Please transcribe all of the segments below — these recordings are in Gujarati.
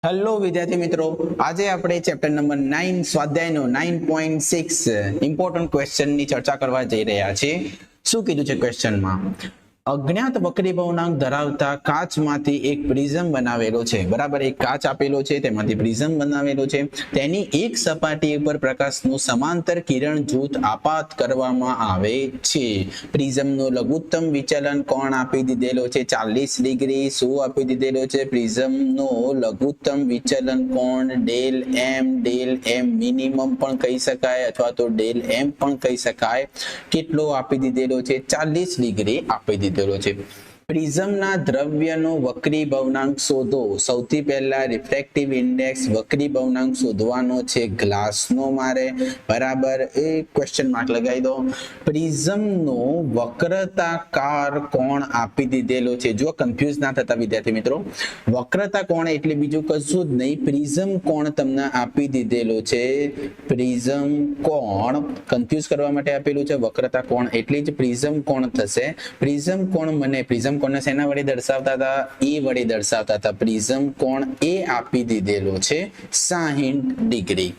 હેલો વિદ્યાર્થી મિત્રો, આજે આપણે ચેપ્ટર નંબર 9 સ્વાધ્યાયનો 9.6 ઇમ્પોર્ટન્ટ ક્વેશ્ચનની ચર્ચા કરવા જઈ રહ્યા છીએ. શું કીધું છે ક્વેશ્ચનમાં? અજ્ઞાત વક્રી ભવનાંક ધરાવતા કાચમાંથી એક પ્રિઝમ બનાવેલો છે. બરાબર, એક કાચ આપેલો છે, તેમાંથી પ્રિઝમ બનાવેલો છે. તેની એક સપાટી ઉપર પ્રકાશનું સમાંતર કિરણ જૂથ આપાત કરવામાં આવે છે. પ્રિઝમનો લઘુત્તમ વિચલન કોણ આપી દીધેલો છે? 40 ડિગ્રી. શું આપી દીધેલો છે? પ્રિઝમનો લઘુત્તમ વિચલન કોણ ડેલ એમ મિનિમમ પણ કહી શકાય અથવા તો ડેલ એમ પણ કહી શકાય. કેટલો આપી દીધેલો છે? 40 ડિગ્રી આપી દીધેલો છે. પ્રિઝમના દ્રવ્યનો વક્રી ભવનાંક શોધો. સૌથી પહેલા રિફ્રેક્ટિવ ઇન્ડેક્સ વક્રી ભવનાંક શોધવાનો છે ગ્લાસનો મારે. બરાબર, એ ક્વેશ્ચન માર્ક લગાવી દો. પ્રિઝમનો વક્રતાકાર કોણ આપી દીધેલો છે? જો કન્ફ્યુઝ ના થતા વિદ્યાર્થી મિત્રો, વક્રતા કોણ એટલે બીજું કશું જ નહીં, પ્રિઝમ કોણ તમને આપી દીધેલો છે. પ્રિઝમ કોણ કન્ફ્યુઝ કરવા માટે આપેલું છે. વક્રતા કોણ એટલે જ પ્રિઝમ કોણ થશે. પ્રિઝમ કોણ મને પ્રિઝમ કોણને શેના વડે દર્શાવતા હતા? એ વડે દર્શાવતા હતા. પ્રિઝમ કોણ એ આપી દીધેલો છે 60 ડિગ્રી.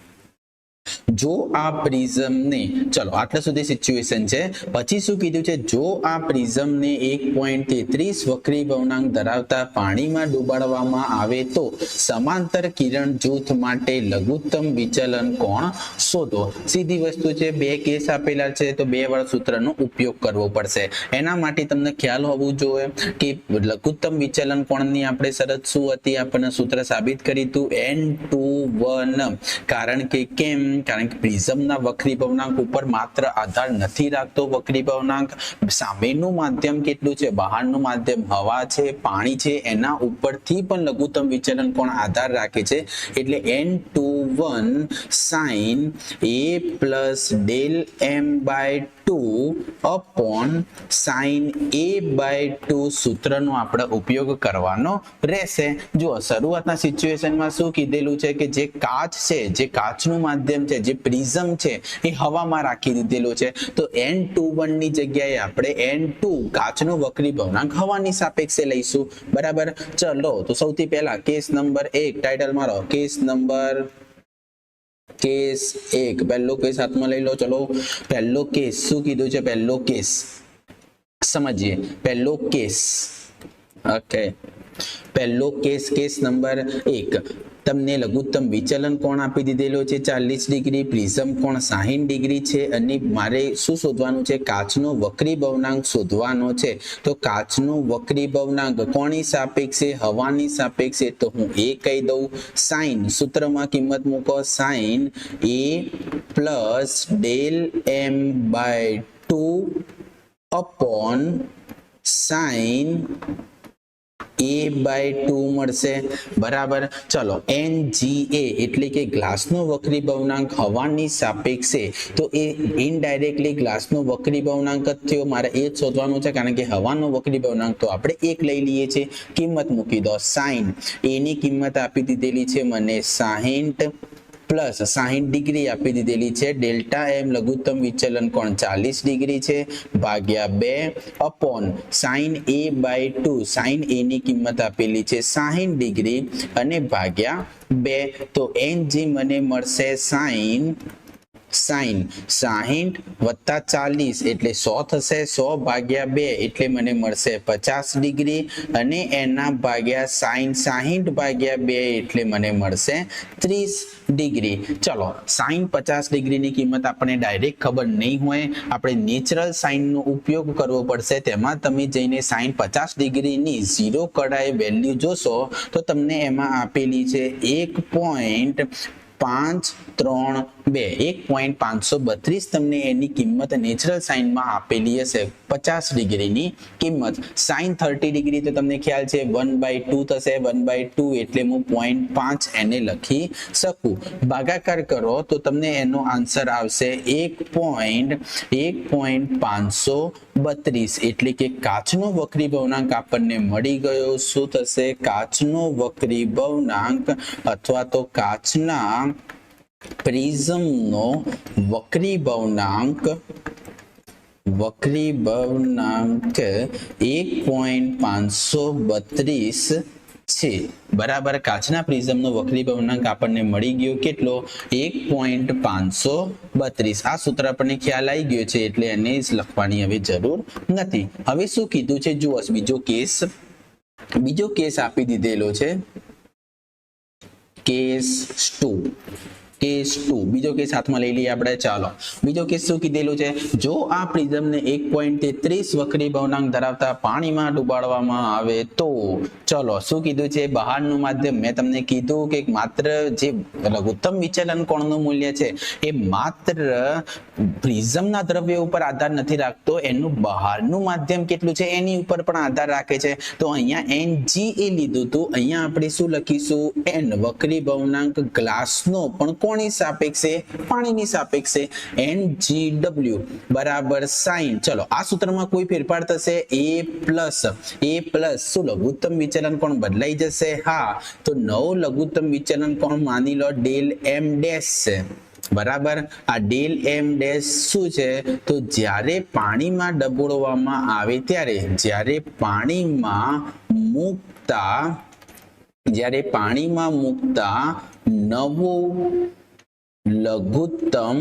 જો આ પ્રિઝમને, ચલો આટલા સુધી સિચ્યુએશન છે. પછી શું કીધું છે? જો આ પ્રિઝમને 1.33 વક્રી ભવનાંક ધરાવતા પાણીમાં ડુબાડવામાં આવે તો સમાંતર કિરણ જૂથ માટે લઘુત્તમ વિચલન કોણ શોધો. સીધી વસ્તુ છે, બે કેસ આપેલા છે તો બે વાળા સૂત્રનો ઉપયોગ કરવો પડશે. એના માટે તમને ખ્યાલ હોવું જોઈએ કે લઘુત્તમ વિચલન કોણની આપણે શરત શું હતી? આપણને સૂત્ર સાબિત કરી હતું n/1. કારણ કે કેમ? કારણ કે પ્રિઝમના વક્રી ભવનાંક ઉપર માત્ર આધાર નથી રાખતો વક્રી ભવનાંક, સામેનું માધ્યમ કેટલું છે, બહારનું માધ્યમ હવા છે, પાણી છે, એના ઉપરથી પણ લઘુત્તમ વિચલન કોણ આધાર રાખે છે. એટલે n/1 sin a plus del m/2 upon sin a/2 સૂત્રનો આપણે ઉપયોગ કરવાનો રહેશે. જો શરૂઆતના સિચ્યુએશનમાં શું કીધેલું છે કે જે કાચ છે, જે કાચનું માધ્યમ છે, જે પ્રિઝમ છે, એ હવામાં રાખી દીધેલો છે. તો n/1 ની જગ્યાએ આપણે n2 કાચનો વક્રી ભવનાંક હવાની સાપેક્ષે લઈશું. બરાબર, ચલો તો સૌથી પહેલા કેસ નંબર 1 ટાઇટલ મારો. કેસ 1 પહેલો કેસ હાથમાં લઈ લો. ચલો, પહેલો કેસ શું કીધું છે? પહેલો કેસ સમજીએ. પહેલો કેસ, ઓકે, પહેલો કેસ, કેસ નંબર 1. તમને લઘુત્તમ વિચલન કોણ આપી દીધેલો છે 40 ડિગ્રી, પ્રિઝમ કોણ 60 ડિગ્રી છે અને મારે શું શોધવાનું છે? કાચનો વક્રી ભવનાંક શોધવાનો છે. તો કાચનો વક્રી ભવનાંક કોની સાપેક્ષે? હવાની સાપેક્ષે. તો હું એ કહી દઉં, સાઇન, સૂત્રમાં કિંમત મૂકો, sine a plus del m/2 upon sine a/2 મળશે. બરાબર, ચલો NGA એટલે કે ગ્લાસનો વક્રી ભવનાંક હવાની સાપેક્ષે. તો એ ઇનડાયરેક્ટલી ગ્લાસનો વક્રી ભવનાંક જ થયો. મારે એ જ શોધવાનું છે કારણ કે હવાનો વક્રી ભવનાંક તો આપણે 1 લઈ લઈએ છીએ. કિંમત મૂકી દો. સાઇન a ની કિંમત આપી દીધેલી છે મને 60 પ્લસ 60 ડિગ્રી આપી દીધેલી છે. ડેલ્ટા એમ લઘુત્તમ વિચલન કોણ 40 ડિગ્રી છે, ભાગ્યા 2 upon sine a/2. Sign a ની કિંમત આપેલી છે 60 ડિગ્રી અને ભાગ્યા 2. તો NG મને મળશે સાઇન 60 વત્તા 40 એટલે 100 થશે. 100 ભાગ્યા 2 એટલે મને મળશે 50 ડિગ્રી અને એના ભાગ્યા સાઇન 60 ભાગ્યા 2 એટલે મને મળશે 30 ડિગ્રી. ચલો, સાઇન 50 ડિગ્રીની કિંમત આપણને ડાયરેક્ટ ખબર નહીં હોય, આપણે નેચરલ સાઇનનો ઉપયોગ કરવો પડશે. તેમાં તમે જઈને સાઇન 50 ડિગ્રીની 0 કડાએ વેલ્યુ જોશો તો તમને એમાં આપેલી છે 1.532. તમને એની કિંમત નેચરલ સાઇનમાં આપેલી હશે 50 ડિગ્રીની કિંમત. સાઇન 30 ડિગ્રી તો તમને ખ્યાલ છે 1/2 થશે. 1/2 એટલે હું 0.5 એને લખી શકું. ભાગાકાર કરો તો તમને એનો આન્સર આવશે 1.532. એટલે કે કાચનો વક્રી ભવનાંક આપણને મળી ગયો. શું થશે? કાચનો વક્રી ભવનાંક અથવા તો કાચના પ્રિઝમનો વક્રી ભવનાંક 1.532 છે બરાબર કાચના પ્રિઝમનો વક્રીભાવ ગુણાંક આપણને મળી ગયો કેટલો 1.532 આ સૂત્ર આપણને ખ્યાલ આવી ગયો છે એટલે એને જ લખવાની હવે જરૂર નથી હવે શું કીધું છે જુઓ બીજો કેસ આપી દીધેલો છે કેસ 2 બીજો કેસ હાથમાં લઈ લઈએ આપણે ચાલો બીજો કેસ શું કીધેલું છે જો આ પ્રિઝમને 1.33 વક્રીભાવનાંક ધરાવતા પાણીમાં ડુબાડવામાં આવે તો ચલો શું કીધું છે બહારનું માધ્યમ મેં તમને કીધું કે માત્ર જે લઘુત્તમ વિચલન કોણનું મૂલ્ય છે એ માત્ર પ્રિઝમના દ્રવ્ય ઉપર આધાર નથી રાખતો એનું બહારનું માધ્યમ કેટલું છે એની ઉપર પણ આધાર રાખે છે તો અહીંયા Ng એ લીધું હતું અહીંયા આપણે શું લખીશું n વક્રીભાવનાંક ગ્લાસનો પણ કોની સાપેક્ષે પાણીની સાપેક્ષે NgW બરાબર sin ચલો આ સૂત્રમાં કોઈ ફેરફાર થશે a પ્લસ શું લઘુત્તમ વિચલન કોણ બદલાઈ જશે હા તો નવો લઘુત્તમ વિચલન કોણ માની લો ડેલ m ડેશ છે બરાબર આ ડેલ m ડેશ શું છે તો જ્યારે પાણીમાં ડબોળવામાં આવે ત્યારે જ્યારે પાણીમાં મૂકતા નવો લઘુત્તમ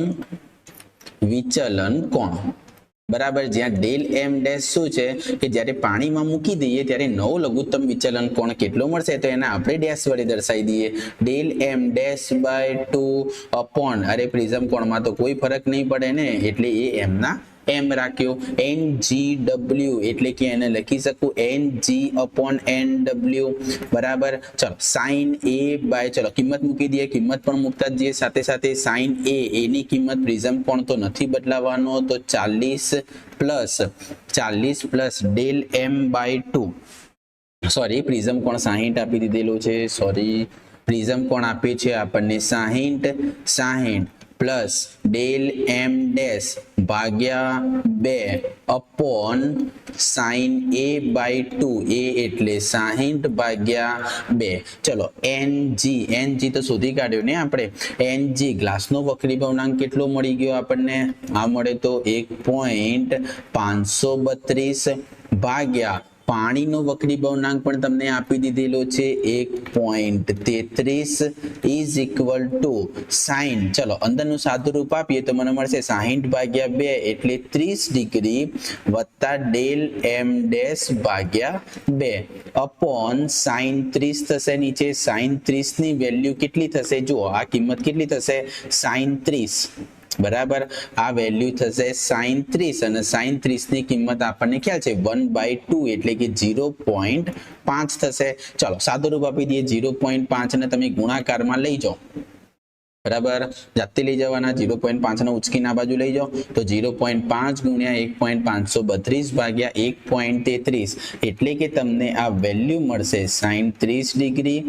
વિચલન કોણ બરાબર જ્યાં ડેલ m ડેશ શું છે કે જ્યારે પાણીમાં મૂકી દઈએ ત્યારે નવો લઘુત્તમ વિચલન કોણ કેટલો મળશે તો એને આપણે ડેશ વડે દર્શાવી દઈએ del m dash by 2 upon અરે પ્રિઝમ કોણમાં તો કોઈ ફરક નહીં પડે ને એટલે એ m ના m રાખ્યો NgW એટલે કે એને લખી શકું Ng upon NW બરાબર ચલો sin a બાય ચલો કિંમત મૂકી દઈએ કિંમત પણ મૂકતા જ જઈએ સાથે સાથે sin a એની કિંમત પ્રિઝમ કોણ તો નથી બદલાવાનો તો 40 plus del m by 2 sorry prism કોણ 60 આપી દીધેલો છે પ્રિઝમ કોણ આપે છે આપણને 60 પ્લસ ડેલ m ડેશ ભાગ્યા 2 upon sin a by 2 a એટલે 60 ભાગ્યા 2 ચલો Ng તો શોધી કાઢ્યો ને આપણે Ng ગ્લાસનો વક્રીભાવનાંક કેટલો મળી ગયો આપણને આ મળે તો 1.532 ભાગ્યા પાણીનો વક્રીભાવનાંક પણ તમને આપી દીધેલો છે 1.33 ઇઝ ઇક્વલ ટુ sin ચલો અંદરનું સાદું રૂપ આપીએ તો મને મળશે 60 ભાગ્યા 2 એટલે 30 ડિગ્રી વત્તા ડેલ m ડેશ ભાગ્યા 2 અપોન sin 30 થશે નીચે sin 30 ની વેલ્યુ કેટલી થશે જુઓ આ કિંમત કેટલી થશે sin 30 બરાબર આ વેલ્યુ થશે sin 30 અને sin 30 ની કિંમત આપણને ખ્યાલ છે 1/2 એટલે કે 0.5 થશે ચલો સાદું રૂપ આપી દઈએ 0.5 ને તમે ગુણાકારમાં લઈ જાઓ બરાબર જાતે લઈ જવાના 0.5 ને ઉચકીને આ બાજુ લઈ જાઓ તો 0.5 ગુણ્યા 1.532 ભાગ્યા 1.33 એટલે કે તમને આ વેલ્યુ મળશે sin 30 ડિગ્રી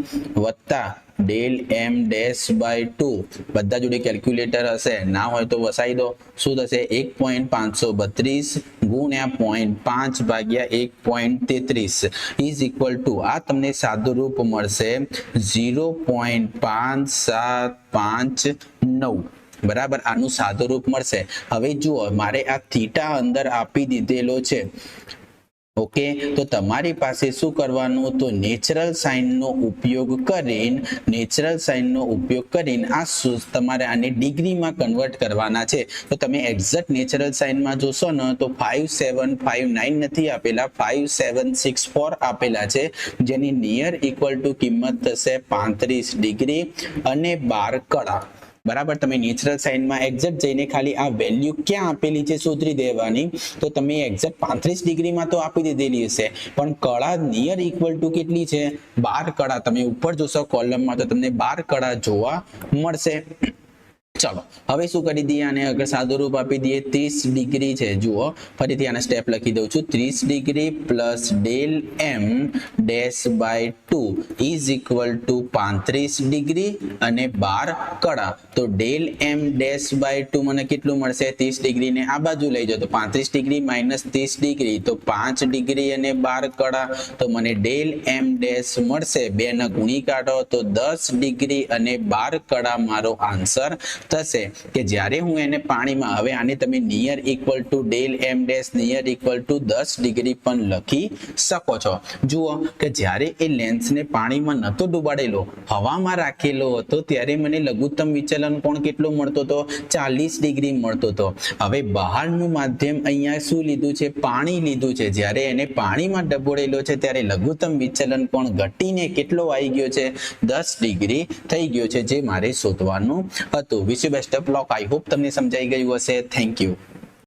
વત્તા ડેલ m ડેશ બાય 2 બધા જોડે કેલ્ક્યુલેટર હશે ના હોય તો વસાઈ દો શું થશે 1.532 ગુણ્યા 0.5 ભાગ્યા 1.33 ઇઝ ઇક્વલ ટુ આ તમને સાદું રૂપ મળશે 0.5759 બરાબર આનું સાદું રૂપ મળશે હવે જુઓ મારે આ થીટા અંદર આપી દીધેલો છે ઓકે તો તમારી પાસે શું કરવાનું તો નેચરલ સાઇનનો ઉપયોગ કરીને આ તમારે આને ડિગ્રીમાં કન્વર્ટ કરવાના છે તો તમે એક્ઝેક્ટ નેચરલ સાઇનમાં જોશો ને તો 5759 નથી આપેલા 5764 આપેલા છે જેની નિયર ઇક્વલ ટુ કિંમત થશે 35 ડિગ્રી અને 12 કળા બરાબર તમે નેચરલ સાઇનમાં એક્ઝેક્ટ જઈને ખાલી આ વેલ્યુ ક્યાં આપેલી છે શોધી દેવાની તો તમે એક્ઝેક્ટ 35 ડિગ્રીમાં તો આપી દીધેલી હશે પણ કળા નિયર ઇક્વલ ટુ કેટલી છે 12 કળા તમે ઉપર જોશો કોલમમાં તો તમને 12 કળા જોવા મળશે ચલો હવે શું કરી દઈએ આને અગર સાદું રૂપ આપી દઈએ 30 ડિગ્રી છે જુઓ ફરીથી આને સ્ટેપ લખી દઉં છું 30 degree plus del m dash by 2 is equal to 35 degree અને 12 કળા તો ડેલ m ડેશ બાય 2 મને કેટલું મળશે 30 ડિગ્રી ને આ બાજુ લઈ જાઓ તો 35 ડિગ્રી માઇનસ 30 ડિગ્રી તો 5 ડિગ્રી અને 12 કળા તો મને ડેલ m ડેશ મળશે 2 ના ગુણી કાઢો તો 10 ડિગ્રી અને 12 કળા મારો આન્સર થશે કે જ્યારે હું એને પાણીમાં, હવે આને તમે near equal to del M dash near equal to 10 degree પણ લખી શકો છો. જુઓ કે જ્યારે એ લેન્સને પાણીમાં નહોતો ડુબાડેલો, હવામાં રાખેલો હતો, ત્યારે મને લઘુત્તમ વિચલન કોણ કેટલો મળતો હતો? 40 ડિગ્રી મળતો હતો. હવે બહારનું માધ્યમ અહીંયા શું લીધું છે? પાણી લીધું છે. જ્યારે એને પાણીમાં ડબોળેલો છે ત્યારે લઘુત્તમ વિચલન કોણ ઘટીને કેટલો આવી ગયો છે? 10 ડિગ્રી થઈ ગયો છે, જે મારે શોધવાનું હતું. Wish you best of luck. I hope તમને સમજાઈ ગયું હશે. Thank you.